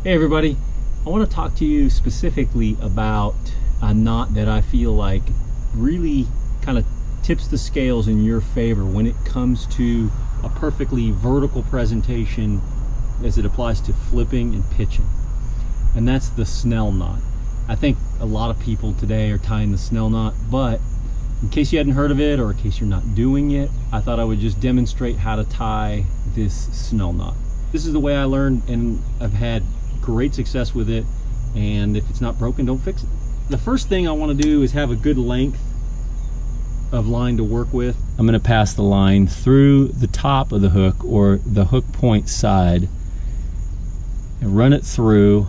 Hey everybody, I want to talk to you specifically about a knot that I feel like really kind of tips the scales in your favor when it comes to a perfectly vertical presentation as it applies to flipping and pitching. And that's the SNELL knot. I think a lot of people today are tying the SNELL knot, but in case you hadn't heard of it or in case you're not doing it, I thought I would just demonstrate how to tie this SNELL knot. This is the way I learned, and I've had great success with it, and if it's not broken, don't fix it. The first thing I want to do is have a good length of line to work with. I'm going to pass the line through the top of the hook or the hook point side and run it through,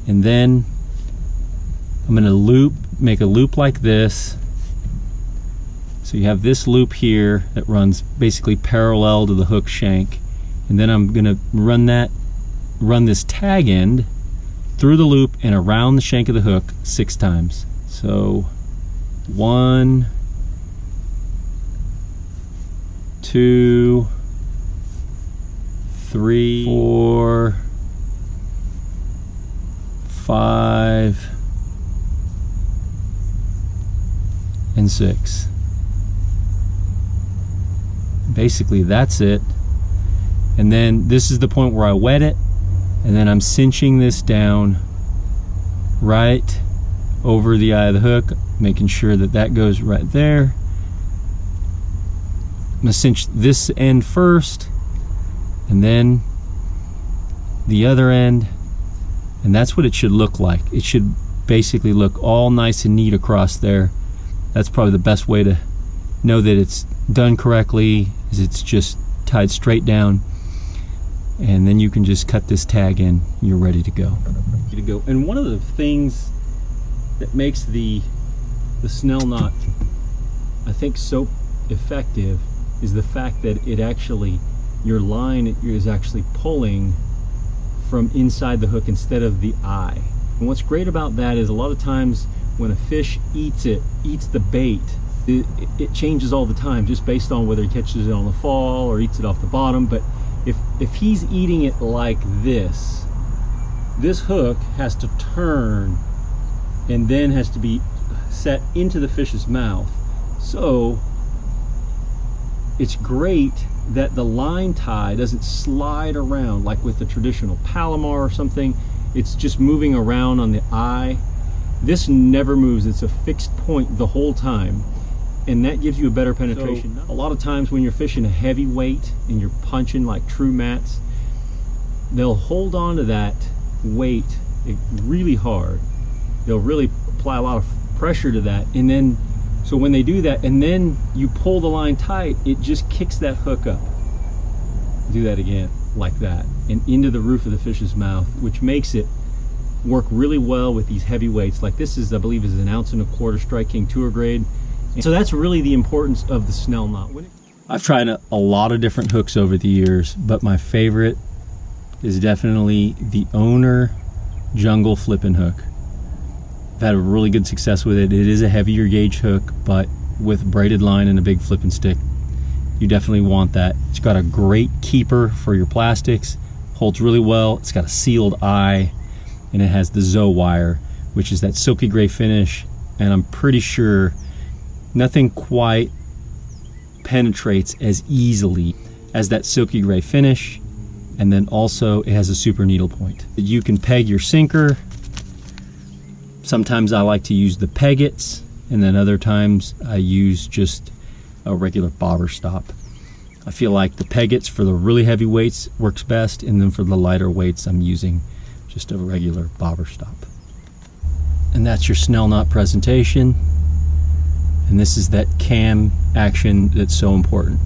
and then I'm going to make a loop like this. So you have this loop here that runs basically parallel to the hook shank, and then I'm going to run this tag end through the loop and around the shank of the hook 6 times. So 1, 2, 3, 4, 5, and 6. Basically that's it. And then this is the point where I wet it, and then I'm cinching this down right over the eye of the hook, making sure that that goes right there. I'm gonna cinch this end first and then the other end, and that's what it should look like. It should basically look all nice and neat across there. That's probably the best way to know that it's done correctly, is it's just tied straight down, and then you can just cut this tag in. You're ready to go. And one of the things that makes the SNELL knot, I think, so effective is the fact that it actually, your line is actually pulling from inside the hook instead of the eye. And what's great about that is a lot of times when a fish eats the bait, it changes all the time just based on whether he catches it on the fall or eats it off the bottom. But if he's eating it like this hook has to turn and then has to be set into the fish's mouth. So it's great that the line tie doesn't slide around like with the traditional Palomar or something. It's just moving around on the eye. This never moves. It's a fixed point the whole time, and that gives you a better penetration. So, a lot of times when you're fishing a heavy weight and you're punching like true mats, they'll hold on to that weight really hard. They'll really apply a lot of pressure to that, and then so when they do that and then you pull the line tight, it just kicks that hook up. Do that again like that and into the roof of the fish's mouth, which makes it work really well with these heavy weights. Like this is, I believe, is an 1 1/4 Strike King tour grade. So that's really the importance of the SNELL knot. I've tried a lot of different hooks over the years, but my favorite is definitely the Owner Jungle Flipping Hook. I've had a really good success with it. It is a heavier gauge hook, but with braided line and a big flipping stick, you definitely want that. It's got a great keeper for your plastics, holds really well. It's got a sealed eye, and it has the Zoe wire, which is that silky gray finish, and I'm pretty sure nothing quite penetrates as easily as that silky gray finish. And then also it has a super needle point. You can peg your sinker. Sometimes I like to use the peggets, and then other times I use just a regular bobber stop. I feel like the peggets for the really heavy weights works best, and then for the lighter weights I'm using just a regular bobber stop. And that's your SNELL knot presentation. And this is that cam action that's so important.